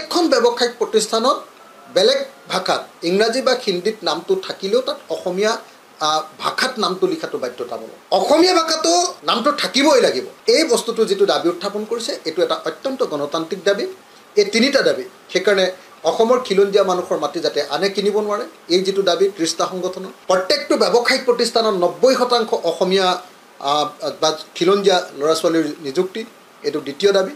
এখন ব্যৱসায়িক প্ৰতিষ্ঠানত বেলেগ ভাষাত ইংৰাজী বা হিন্দীত নামটো থাকিলেও তাত অসমীয়া ভাষাত নামটো লিখাটো বাধ্যতামূলক। অসমীয়া ভাষাটো নামটো থাকিবই লাগিব। এই বস্তুটো যিটো দাবী উত্থাপন কৰিছে এইটো এটা অত্যন্ত গণতান্ত্ৰিক দাবী। এই তিনিটা দাবী, সেইকাৰণে অসমৰ খিলঞ্জীয়া মানুহৰ মাটি যাতে আনে কিনিব নোৱাৰে, এই যিটো দাবী 30টা সংগঠনৰ। প্ৰত্যেকটো ব্যৱসায়িক প্ৰতিষ্ঠানত 90% অসমীয়া বা খিলঞ্জীয়া ল'ৰা ছোৱালীৰ নিযুক্তি, এইটো দ্বিতীয় দাবী।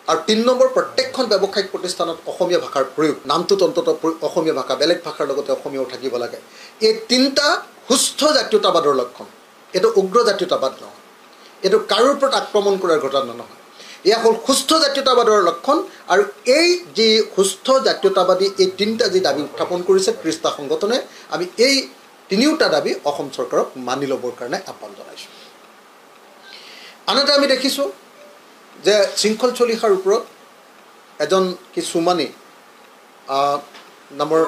আৰু 3 নম্বৰ, প্ৰত্যেকখন ব্যৱসায়িক প্ৰতিষ্ঠানত অসমীয়া ভাষাৰ প্ৰয়োগ, নামটোত অন্ততঃ অসমীয়া ভাষা, বেলেগ ভাষাৰ লগতে অসমীয়াও থাকিব লাগে। এই 3টা সুস্থ জাতীয়তাবাদৰ লক্ষণ। এইটো উগ্ৰ জাতীয়তাবাদ নহয়, এইটো কাৰোৰ ওপৰত আক্ৰমণ কৰাৰ ঘটনা নহয়, এয়া হ'ল সুস্থ জাতীয়তাবাদৰ লক্ষণ। আৰু এই যি সুস্থ জাতীয়তাবাদী এই 3টা যি দাবী উত্থাপন কৰিছে 30টা সংগঠনে, আমি এই 3টা দাবী অসম চৰকাৰক মানি ল'বৰ কাৰণে আহ্বান জনাইছোঁ। আনহাতে আমি দেখিছোঁ যে শৃংখল চলিহাৰ ওপৰত এজন কি চুমানী নামৰ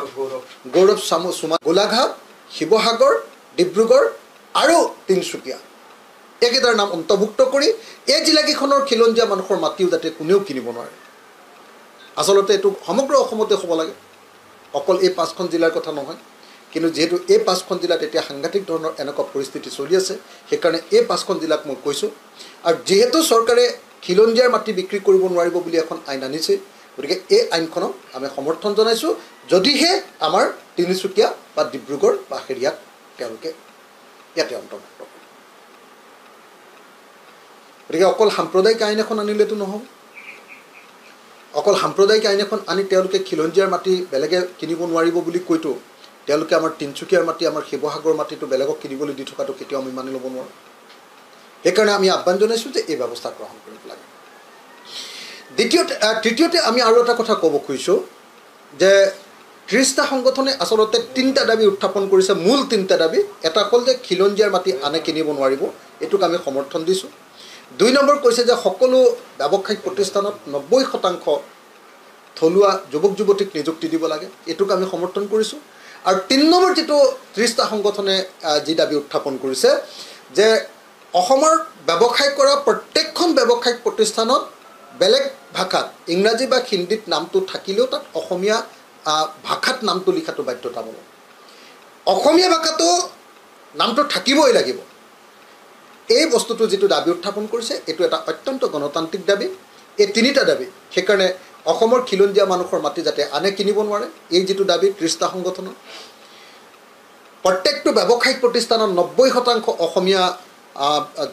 গৌৰৱ চুমা গোলাঘাট, শিৱসাগৰ, ডিব্ৰুগড় আৰু তিনিচুকীয়া এইকেইটাৰ নাম অন্তৰ্ভুক্ত কৰি এই জিলাকেইখনৰ খিলঞ্জীয়া মানুহৰ মাটিও যাতে কোনেও কিনিব নোৱাৰে। আচলতে এইটো সমগ্ৰ অসমতে হ'ব লাগে, অকল এই 5খন জিলাৰ কথা নহয়। কিন্তু যিহেতু এই 5খন জিলাত এতিয়া সাংঘাতিক ধৰণৰ এনেকুৱা পৰিস্থিতি চলি আছে, সেইকাৰণে এই 5খন জিলাক মই কৈছোঁ। আৰু যিহেতু চৰকাৰে খিলঞ্জীয়াৰ মাটি বিক্ৰী কৰিব নোৱাৰিব বুলি এখন আইন আনিছে, গতিকে এই আইনখনক আমি সমৰ্থন জনাইছোঁ, যদিহে আমাৰ তিনিচুকীয়া বা ডিব্ৰুগড় বা হেৰিয়াত তেওঁলোকে ইয়াতে অন্তৰ্ভুক্ত কৰে। গতিকে অকল সাম্প্ৰদায়িক আইন এখন আনিলেতো নহ'ব। অকল সাম্প্ৰদায়িক আইন এখন আনি তেওঁলোকে খিলঞ্জীয়াৰ মাটি বেলেগে কিনিব নোৱাৰিব বুলি কৈতো তেওঁলোকে আমাৰ তিনিচুকীয়াৰ মাটি, আমাৰ শিৱসাগৰৰ মাটিটো বেলেগক কিনিবলৈ দি থকাটো কেতিয়াও আমি মানি ল'ব নোৱাৰোঁ। সেইকাৰণে আমি আহ্বান জনাইছোঁ যে এই ব্যৱস্থা গ্ৰহণ কৰিব লাগে। তৃতীয়তে আমি আৰু এটা কথা ক'ব খুজিছোঁ যে 30টা সংগঠনে আচলতে 3টা দাবী উত্থাপন কৰিছে, মূল 3টা দাবী। এটা হ'ল যে খিলঞ্জীয়াৰ মাটি আনে কিনিব নোৱাৰিব, এইটোক আমি সমৰ্থন দিছোঁ। 2 নম্বৰ কৈছে যে সকলো ব্যৱসায়িক প্ৰতিষ্ঠানত 90% থলুৱা যুৱক যুৱতীক নিযুক্তি দিব লাগে, এইটোক আমি সমৰ্থন কৰিছোঁ। আৰু 3 নম্বৰ যিটো 30টা সংগঠনে যি দাবী উত্থাপন কৰিছে যে অসমৰ ব্যৱসায় কৰা প্ৰত্যেকখন ব্যৱসায়িক প্ৰতিষ্ঠানত বেলেগ ভাষাত ইংৰাজী বা হিন্দীত নামটো থাকিলেও তাত অসমীয়া ভাষাত নামটো লিখাটো বাধ্যতামূলক। অসমীয়া ভাষাটো নামটো থাকিবই লাগিব। এই বস্তুটো যিটো দাবী উত্থাপন কৰিছে এইটো এটা অত্যন্ত গণতান্ত্ৰিক দাবী। এই 3টা দাবী, সেইকাৰণে অসমৰ খিলঞ্জীয়া মানুহৰ মাটি যাতে আনে কিনিব নোৱাৰে, এই যিটো দাবী 30টা সংগঠনৰ। প্ৰত্যেকটো ব্যৱসায়িক প্ৰতিষ্ঠানত 90% অসমীয়া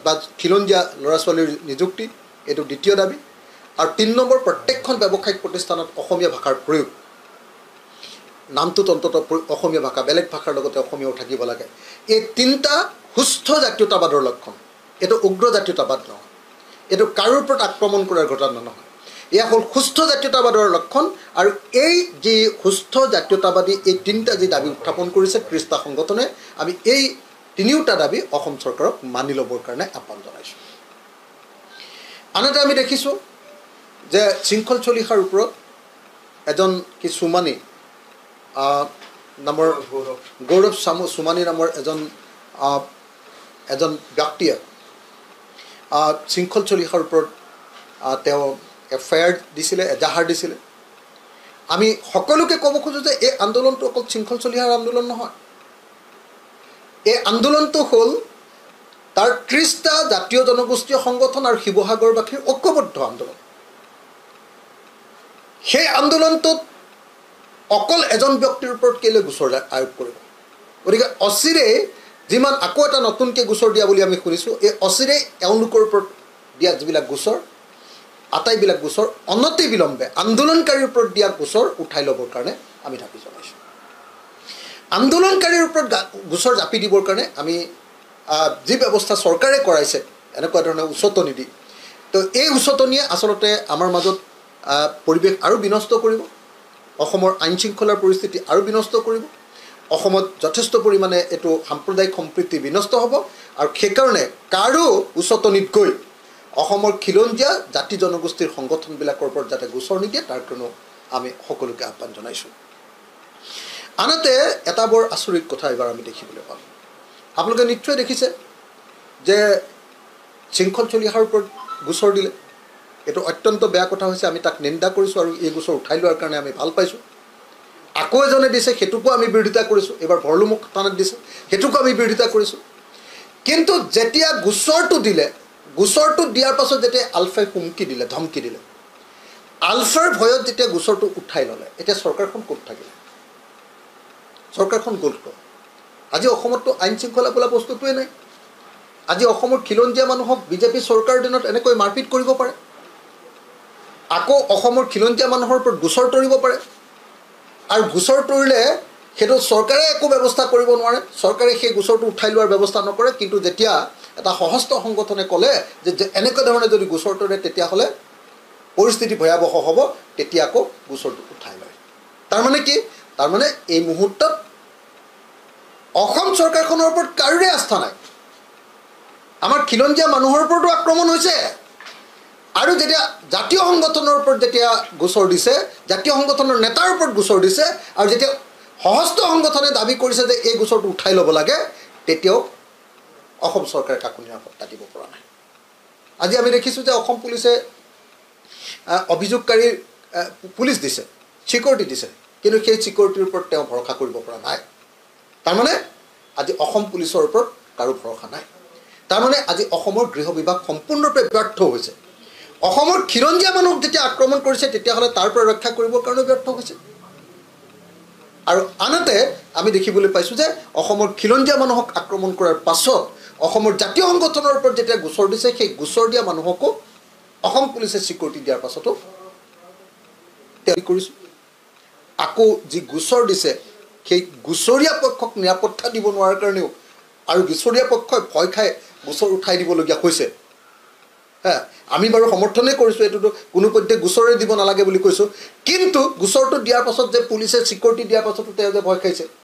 বা খিলঞ্জীয়া ল'ৰা ছোৱালীৰ নিযুক্তি, এইটো দ্বিতীয় দাবী। আৰু 3 নম্বৰ, প্ৰত্যেকখন ব্যৱসায়িক প্ৰতিষ্ঠানত অসমীয়া ভাষাৰ প্ৰয়োগ, নামটোত অন্ততঃ অসমীয়া ভাষা, বেলেগ ভাষাৰ লগতে অসমীয়াও থাকিব লাগে। এই 3টা সুস্থ জাতীয়তাবাদৰ লক্ষণ। এইটো উগ্ৰ জাতীয়তাবাদ নহয়, এইটো কাৰোৰ ওপৰত আক্ৰমণ কৰাৰ ঘটনা নহয়, এয়া হ'ল সুস্থ জাতীয়তাবাদৰ লক্ষণ। আৰু এই যি সুস্থ জাতীয়তাবাদী এই 3টা যি দাবী উত্থাপন কৰিছে 30টা সংগঠনে, আমি এই 3টা দাবী অসম চৰকাৰক মানি ল'বৰ কাৰণে আহ্বান জনাইছোঁ। আনহাতে আমি দেখিছোঁ যে শৃংখল চলিহাৰ ওপৰত এজন কি চুমানী নামৰ গৌৰৱ চুমানী নামৰ এজন ব্যক্তিয়ে শৃংখল চলিহাৰ ওপৰত তেওঁ FIR দিছিলে, এজাহাৰ দিছিলে। আমি সকলোকে ক'ব খোজোঁ যে এই আন্দোলনটো অকল শৃংখল চলিহাৰ আন্দোলন নহয়, এই আন্দোলনটো হ'ল তাৰ 30টা জাতীয় জনগোষ্ঠীয় সংগঠন আৰু শিৱসাগৰবাসীৰ ঐক্যবদ্ধ আন্দোলন। সেই আন্দোলনটোত অকল এজন ব্যক্তিৰ ওপৰত কেলৈ গোচৰ আৰোপ কৰিব? গতিকে অচিৰেই যিমান আকৌ এটা নতুনকৈ গোচৰ দিয়া বুলি আমি শুনিছোঁ, এই অচিৰেই এওঁলোকৰ ওপৰত দিয়া যিবিলাক গোচৰ, আটাইবিলাক গোচৰ অনতি বিলম্বে আন্দোলনকাৰীৰ ওপৰত দিয়া গোচৰ উঠাই ল'বৰ কাৰণে আমি দাবী জনাইছোঁ। আন্দোলনকাৰীৰ ওপৰত গোচৰ জাপি দিবৰ কাৰণে আমি যি ব্যৱস্থা চৰকাৰে কৰাইছে, এনেকুৱা ধৰণৰ উচতনি দি, তো এই উচতনিয়ে আচলতে আমাৰ মাজত পৰিৱেশ আৰু বিনষ্ট কৰিব, অসমৰ আইন শৃংখলাৰ পৰিস্থিতি আৰু বিনষ্ট কৰিব, অসমত যথেষ্ট পৰিমাণে এইটো সাম্প্ৰদায়িক সম্প্ৰীতি বিনষ্ট হ'ব। আৰু সেইকাৰণে কাৰো উচতনিত গৈ অসমৰ খিলঞ্জীয়া জাতি জনগোষ্ঠীৰ সংগঠনবিলাকৰ ওপৰত যাতে গোচৰ নিদিয়ে তাৰ কাৰণেও আমি সকলোকে আহ্বান জনাইছোঁ। আনহাতে এটা বৰ আচৰিত কথা এইবাৰ আমি দেখিবলৈ পালোঁ। আপোনালোকে নিশ্চয় দেখিছে যে শৃংখল চলিহাৰ ওপৰত গোচৰ দিলে, এইটো অত্যন্ত বেয়া কথা হৈছে আমি তাক নিন্দা কৰিছোঁ আৰু এই গোচৰ উঠাই লোৱাৰ কাৰণে আমি ভাল পাইছোঁ আকৌ এজনে দিছে সেইটোকো আমি বিৰোধিতা কৰিছোঁ এইবাৰ ভৰলুমুখ থানাত দিছে সেইটোকো আমি বিৰোধিতা কৰিছোঁ কিন্তু যেতিয়া গোচৰটো দিলে গোচৰটো দিয়াৰ পাছত যেতিয়া আলফাই হুমকি দিলে ধমকি দিলে আলফাৰ ভয়ত যেতিয়া গোচৰটো উঠাই ল'লে এতিয়া চৰকাৰখন ক'ত থাকিলে চৰকাৰখন গ'ল ক'ত আজি অসমততো আইন শৃংখলা বোলা বস্তুটোৱে নাই আজি অসমৰ খিলঞ্জীয়া মানুহক বিজেপি চৰকাৰৰ দিনত এনেকৈ মাৰপিট কৰিব পাৰে আকৌ অসমৰ খিলঞ্জীয়া মানুহৰ ওপৰত গোচৰ তৰিব পাৰে আৰু গোচৰ তৰিলে সেইটো চৰকাৰে একো ব্যৱস্থা কৰিব নোৱাৰে চৰকাৰে সেই গোচৰটো উঠাই লোৱাৰ ব্যৱস্থা নকৰে কিন্তু যেতিয়া এটা সশস্ত্ৰ সংগঠনে ক'লে যে এনেকুৱা ধৰণে যদি গোচৰ তৰে তেতিয়াহ'লে পৰিস্থিতি ভয়াৱহ হ'ব তেতিয়া আকৌ গোচৰটো উঠাই লয় তাৰমানে কি তাৰমানে এই মুহূৰ্তত অসম চৰকাৰখনৰ ওপৰত কাৰোৰে আস্থা নাই আমাৰ খিলঞ্জীয়া মানুহৰ ওপৰতো আক্ৰমণ হৈছে আৰু যেতিয়া জাতীয় সংগঠনৰ ওপৰত যেতিয়া গোচৰ দিছে জাতীয় সংগঠনৰ নেতাৰ ওপৰত গোচৰ দিছে আৰু যেতিয়া সশস্ত্ৰ সংগঠনে দাবী কৰিছে যে এই গোচৰটো উঠাই ল'ব লাগে তেতিয়াও অসম চৰকাৰে কাকো নিৰাপত্তা দিব পৰা নাই আজি আমি দেখিছোঁ যে অসম পুলিচে অভিযোগকাৰীৰ পুলিচ দিছে ছিকিউৰিটি দিছে কিন্তু সেই ছিকিউৰিটিৰ ওপৰত তেওঁ ভৰসা কৰিব পৰা নাই তাৰমানে আজি অসম পুলিচৰ ওপৰত কাৰো ভৰসা নাই তাৰমানে আজি অসমৰ গৃহ বিভাগ সম্পূৰ্ণৰূপে ব্যৰ্থ হৈছে অসমৰ খিলঞ্জীয়া মানুহক যেতিয়া আক্ৰমণ কৰিছে তেতিয়াহ'লে তাৰ পৰা ৰক্ষা কৰিবৰ কাৰণে ব্যৰ্থ হৈছে আৰু আনহাতে আমি দেখিবলৈ পাইছোঁ যে অসমৰ খিলঞ্জীয়া মানুহক আক্ৰমণ কৰাৰ পাছত অসমৰ জাতীয় সংগঠনৰ ওপৰত যেতিয়া গোচৰ দিছে সেই গোচৰ দিয়া মানুহকো অসম পুলিচে ছিকিউৰিটি দিয়াৰ পাছতো তেওঁ কৰিছোঁ আকৌ যি গোচৰ দিছে সেই গোচৰীয়া পক্ষক নিৰাপত্তা দিব নোৱাৰাৰ কাৰণেও আৰু গোচৰীয়া পক্ষই ভয় খাই গোচৰ উঠাই দিবলগীয়া হৈছে হ্যাঁ আমি বাৰু সমৰ্থনে কৰিছোঁ এইটোতো কোনো পধ্যে গোচৰে দিব নালাগে বুলি কৈছোঁ কিন্তু গোচৰটো দিয়াৰ পাছত যে পুলিচে ছিকিউৰিটি দিয়াৰ পাছতো তেওঁ যে ভয় খাইছে